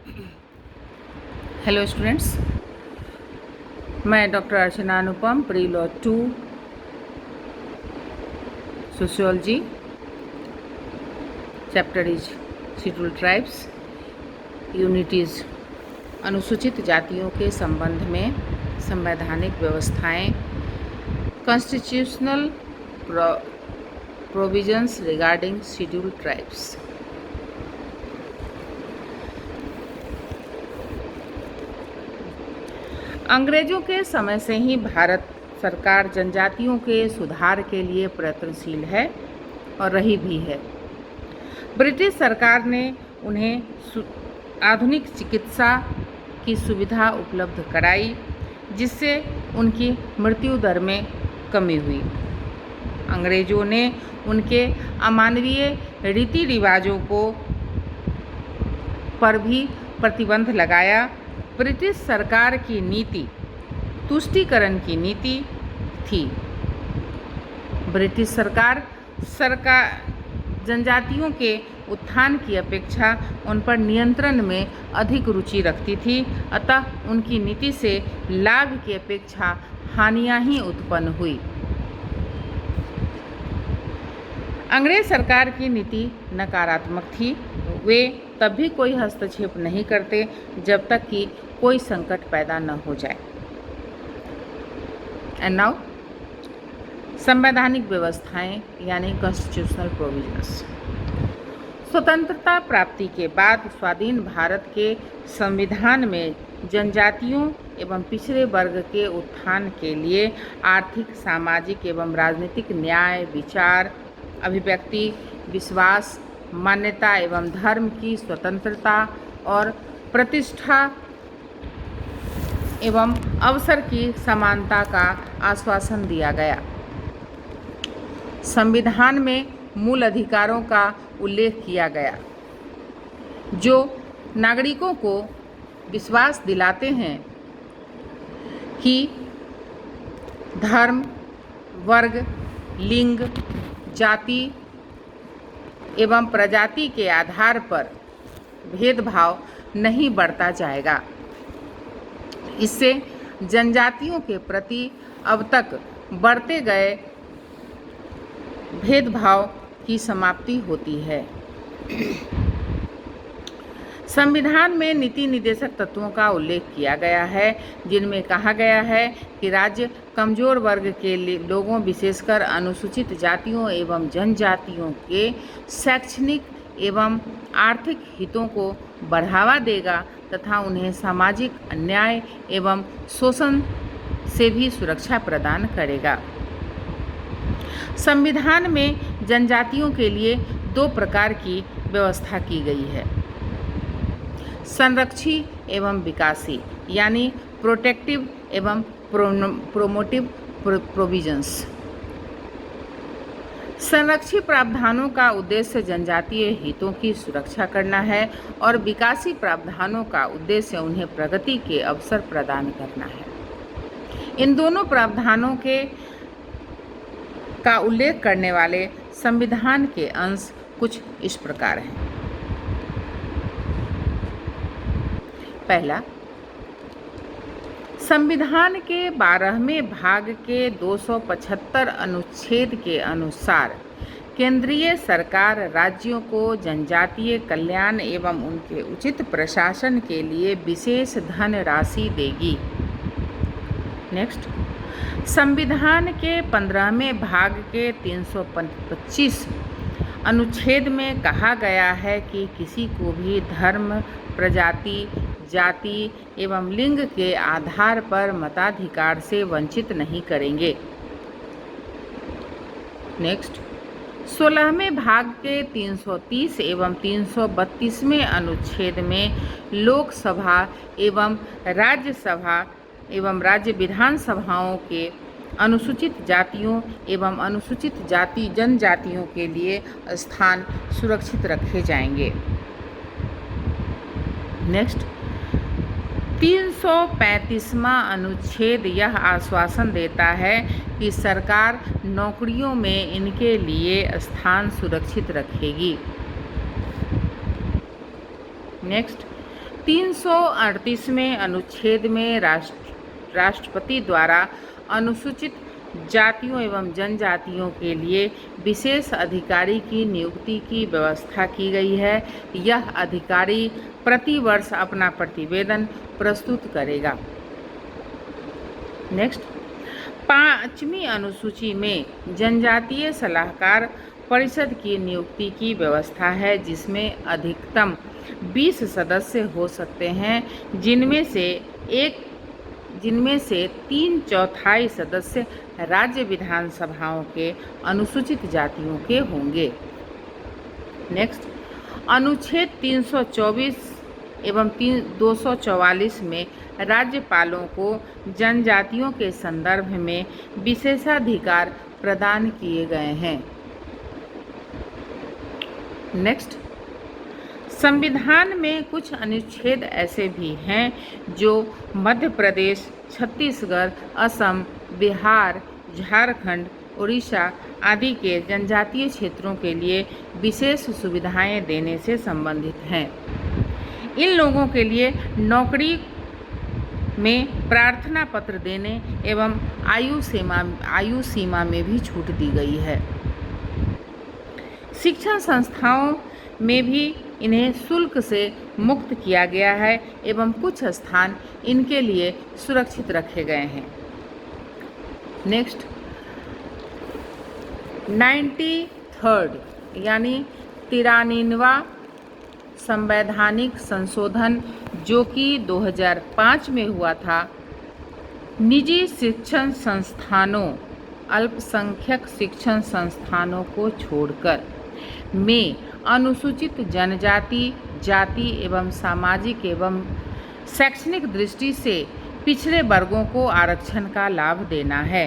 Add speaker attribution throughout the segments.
Speaker 1: Hello students, मैं doctor Archana Anupam, pre law 2 sociology. Chapter is schedule tribes. Unit is अनुसूचित जातियों के संबंध में संवैधानिक व्यवस्थाएं, constitutional provisions regarding schedule tribes. अंग्रेजों के समय से ही भारत सरकार जनजातियों के सुधार के लिए प्रयत्नशील है और रही भी है। ब्रिटिश सरकार ने उन्हें आधुनिक चिकित्सा की सुविधा उपलब्ध कराई, जिससे उनकी मृत्यु दर में कमी हुई। अंग्रेजों ने उनके अमानवीय रीति रिवाजों पर भी प्रतिबंध लगाया। ब्रिटिश सरकार की नीति तुष्टीकरण की नीति थी। ब्रिटिश सरकार जनजातियों के उत्थान की अपेक्षा उन पर नियंत्रण में अधिक रुचि रखती थी, अतः उनकी नीति से लाभ की अपेक्षा हानियां ही उत्पन्न हुई। अंग्रेज सरकार की नीति नकारात्मक थी। वे तब भी कोई हस्तक्षेप नहीं करते जब तक कि कोई संकट पैदा न हो जाए। एंड नाउ संवैधानिक व्यवस्थाएं यानी कॉन्स्टिट्यूशनल प्रोविजंस। स्वतंत्रता प्राप्ति के बाद स्वाधीन भारत के संविधान में जनजातियों एवं पिछड़े वर्ग के उत्थान के लिए आर्थिक, सामाजिक एवं राजनीतिक न्याय, विचार, अभिव्यक्ति, विश्वास, मान्यता एवं धर्म की स्वतंत्रता और प्रतिष्ठा एवं अवसर की समानता का आश्वासन दिया गया। संविधान में मूल अधिकारों का उल्लेख किया गया, जो नागरिकों को विश्वास दिलाते हैं कि धर्म, वर्ग, लिंग, जाति एवं प्रजाति के आधार पर भेदभाव नहीं बरता जाएगा। इससे जनजातियों के प्रति अब तक बढ़ते गए भेदभाव की समाप्ति होती है। संविधान में नीति निर्देशक तत्वों का उल्लेख किया गया है, जिनमें कहा गया है कि राज्य कमजोर वर्ग के लोगों, विशेषकर अनुसूचित जातियों एवं जनजातियों के शैक्षणिक एवं आर्थिक हितों को बढ़ावा देगा तथा उन्हें सामाजिक अन्याय एवं शोषण से भी सुरक्षा प्रदान करेगा। संविधान में जनजातियों के लिए 2 प्रकार की व्यवस्था की गई है: संरक्षी एवं विकासी, यानी प्रोटेक्टिव एवं प्रोमोटिव प्रोविजंस। संरक्षी प्रावधानों का उद्देश्य जनजातीय हितों की सुरक्षा करना है और विकासी प्रावधानों का उद्देश्य उन्हें प्रगति के अवसर प्रदान करना है। इन दोनों प्रावधानों का उल्लेख करने वाले संविधान के अंश कुछ इस प्रकार हैं। पहला, संविधान के 12वें भाग के 275 अनुच्छेद के अनुसार केंद्रीय सरकार राज्यों को जनजातीय कल्याण एवं उनके उचित प्रशासन के लिए विशेष धन राशि देगी। नेक्स्ट, संविधान के 15वें भाग के 325 अनुच्छेद में कहा गया है कि किसी को भी धर्म, प्रजाति, जाति एवं लिंग के आधार पर मताधिकार से वंचित नहीं करेंगे। नेक्स्ट, 16वें भाग के 330 एवं 332वें अनुच्छेद में लोकसभा एवं राज्यसभा एवं राज्य विधानसभाओं के अनुसूचित जातियों एवं अनुसूचित जनजातियों के लिए स्थान सुरक्षित रखे जाएंगे। नेक्स्ट, 335वां अनुच्छेद यह आश्वासन देता है कि सरकार नौकरियों में इनके लिए स्थान सुरक्षित रखेगी। नेक्स्ट, 338वें अनुच्छेद में राष्ट्रपति द्वारा अनुसूचित जातियों एवं जनजातियों के लिए विशेष अधिकारी की नियुक्ति की व्यवस्था की गई है। यह अधिकारी प्रति वर्ष अपना प्रतिवेदन प्रस्तुत करेगा। नेक्स्ट, 5वीं अनुसूची में जनजातीय सलाहकार परिषद की नियुक्ति की व्यवस्था है, जिसमें अधिकतम 20 सदस्य हो सकते हैं, जिनमें से 3/4 सदस्य राज्य विधानसभाओं के अनुसूचित जातियों के होंगे। नेक्स्ट, अनुच्छेद 324 एवं 244 में राज्यपालों को जनजातियों के संदर्भ में विशेषाधिकार प्रदान किए गए हैं। नेक्स्ट, संविधान में कुछ अनुच्छेद ऐसे भी हैं जो मध्य प्रदेश, छत्तीसगढ़, असम, बिहार, झारखंड, उड़ीसा आदि के जनजातीय क्षेत्रों के लिए विशेष सुविधाएं देने से संबंधित हैं। इन लोगों के लिए नौकरी में प्रार्थना पत्र देने एवं आयु सीमा में भी छूट दी गई है। शिक्षण संस्थाओं में भी इन्हें शुल्क से मुक्त किया गया है एवं कुछ स्थान इनके लिए सुरक्षित रखे गए हैं। नेक्स्ट, 93rd यानी 93वां संवैधानिक संशोधन, जो कि 2005 में हुआ था, निजी शिक्षण संस्थानों, अल्पसंख्यक शिक्षण संस्थानों को छोड़कर में अनुसूचित जनजाति, जाति एवं सामाजिक एवं शैक्षणिक दृष्टि से पिछड़े वर्गों को आरक्षण का लाभ देना है।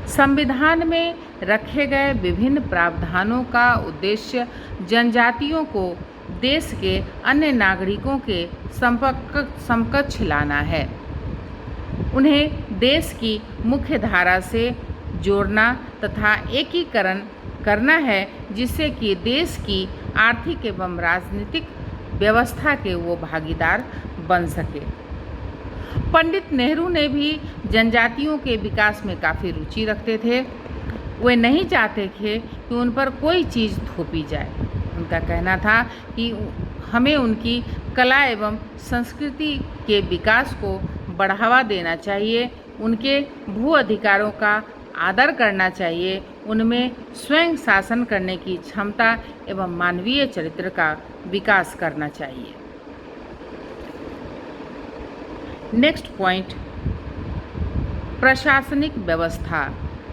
Speaker 1: संविधान में रखे गए विभिन्न प्रावधानों का उद्देश्य जनजातियों को देश के अन्य नागरिकों के समकक्ष लाना है, उन्हें देश की मुख्य धारा से जोड़ना तथा एकीकरण करना है, जिससे कि देश की आर्थिक एवं राजनीतिक व्यवस्था के वो भागीदार बन सके। पंडित नेहरू ने भी जनजातियों के विकास में काफ़ी रुचि रखते थे। वे नहीं चाहते थे कि उन पर कोई चीज़ थोपी जाए। उनका कहना था कि हमें उनकी कला एवं संस्कृति के विकास को बढ़ावा देना चाहिए, उनके भू अधिकारों का आदर करना चाहिए, उनमें स्वयं शासन करने की क्षमता एवं मानवीय चरित्र का विकास करना चाहिए। नेक्स्ट पॉइंट, प्रशासनिक व्यवस्था,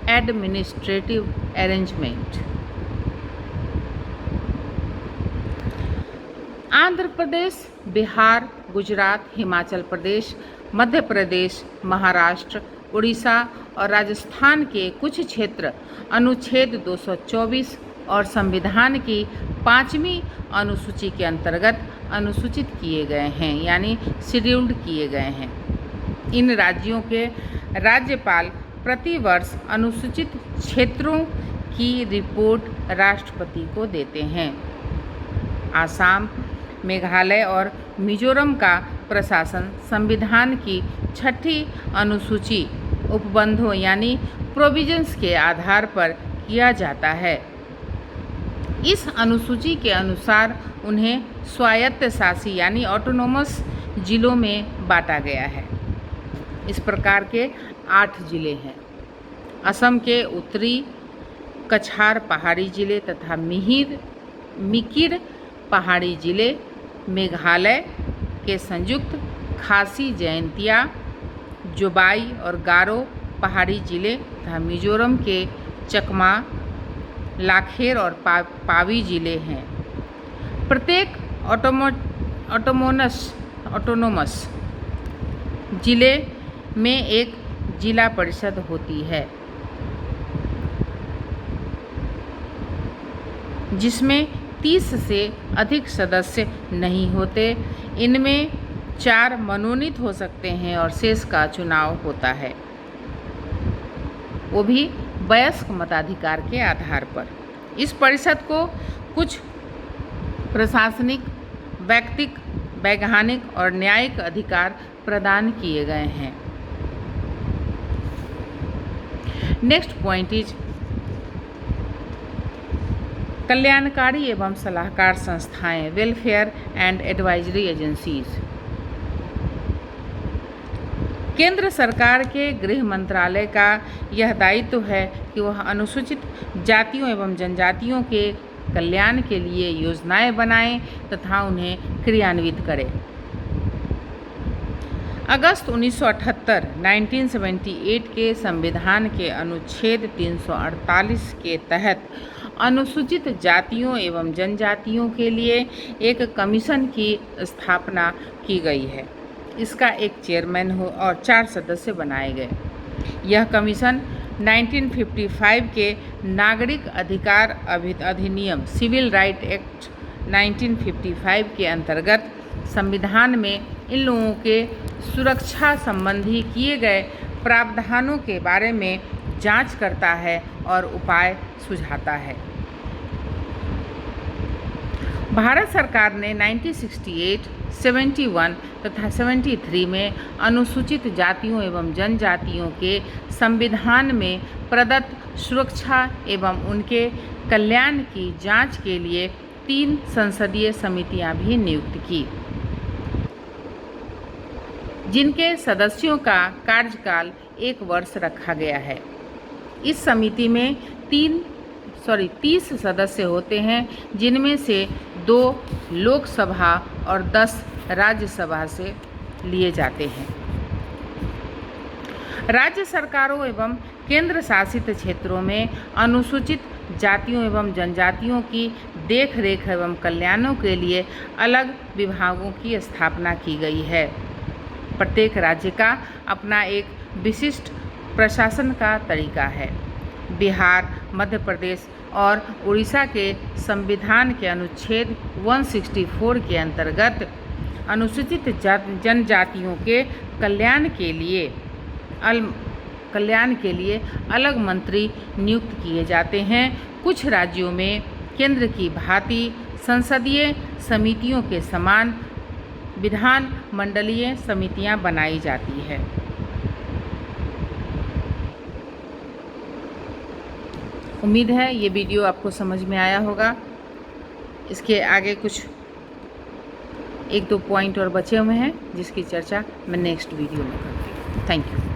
Speaker 1: एडमिनिस्ट्रेटिव अरेंजमेंट। आंध्र प्रदेश, बिहार, गुजरात, हिमाचल प्रदेश, मध्य प्रदेश, महाराष्ट्र, उड़ीसा और राजस्थान के कुछ क्षेत्र अनुच्छेद 224 और संविधान की 5वीं अनुसूची के अंतर्गत अनुसूचित किए गए हैं, यानी शेड्यूल्ड किए गए हैं। इन राज्यों के राज्यपाल प्रति वर्ष अनुसूचित क्षेत्रों की रिपोर्ट राष्ट्रपति को देते हैं। आसाम, मेघालय और मिजोरम का प्रशासन संविधान की 6ठी अनुसूची उपबंधों यानी प्रोविजंस के आधार पर किया जाता है। इस अनुसूची के अनुसार उन्हें स्वायत्त शासी यानी ऑटोनोमस जिलों में बांटा गया है। इस प्रकार के 8 जिले हैं। असम के उत्तरी कछार पहाड़ी जिले तथा मिकिर पहाड़ी जिले, मेघालय के संयुक्त खासी, जयंतिया, जोबाई और गारो पहाड़ी जिले तथा मिजोरम के चकमा, लाखेर और पावी जिले हैं। प्रत्येक ऑटोनोमस जिले में एक जिला परिषद होती है, जिसमें 30 से अधिक सदस्य नहीं होते। इनमें 4 मनोनीत हो सकते हैं और शेष का चुनाव होता है, वो भी वयस्क मताधिकार के आधार पर। इस परिषद को कुछ प्रशासनिक, वैधानिक और न्यायिक अधिकार प्रदान किए गए हैं। नेक्स्ट पॉइंट इज कल्याणकारी एवं सलाहकार संस्थाएं, वेलफेयर एंड एडवाइजरी एजेंसीज। केंद्र सरकार के गृह मंत्रालय का यह दायित्व है कि वह अनुसूचित जातियों एवं जनजातियों के कल्याण के लिए योजनाएं बनाए तथा उन्हें क्रियान्वित करे। अगस्त 1978 1978 के संविधान के अनुच्छेद 348 के तहत अनुसूचित जातियों एवं जनजातियों के लिए एक कमीशन की स्थापना की गई है। इसका एक चेयरमैन और 4 सदस्य बनाए गए। यह कमीशन 1955 के नागरिक अधिकार अधिनियम सिविल राइट एक्ट 1955 के अंतर्गत संविधान में इन लोगों के सुरक्षा संबंधी किए गए प्रावधानों के बारे में जांच करता है और उपाय सुझाता है। भारत सरकार ने 1968, 71 तथा 73 में अनुसूचित जातियों एवं जनजातियों के संविधान में प्रदत्त सुरक्षा एवं उनके कल्याण की जांच के लिए 3 संसदीय समितियां भी नियुक्त की, जिनके सदस्यों का कार्यकाल 1 वर्ष रखा गया है। इस समिति में 30 सदस्य होते हैं, जिनमें से 2 लोकसभा और 10 राज्यसभा से लिए जाते हैं। राज्य सरकारों एवं केंद्र शासित क्षेत्रों में अनुसूचित जातियों एवं जनजातियों की देखरेख एवं कल्याणों के लिए अलग विभागों की स्थापना की गई है। प्रत्येक राज्य का अपना एक विशिष्ट प्रशासन का तरीका है। बिहार, मध्य प्रदेश और उड़ीसा के संविधान के अनुच्छेद 164 के अंतर्गत अनुसूचित जनजातियों के कल्याण के लिए अलग मंत्री नियुक्त किए जाते हैं। कुछ राज्यों में केंद्र की भांति संसदीय समितियों के समान विधान मंडलीय समितियां बनाई जाती है। उम्मीद है ये वीडियो आपको समझ में आया होगा। इसके आगे कुछ 1-2 पॉइंट और बचे हुए हैं, जिसकी चर्चा मैं नेक्स्ट वीडियो में करती हूँ। Thank you.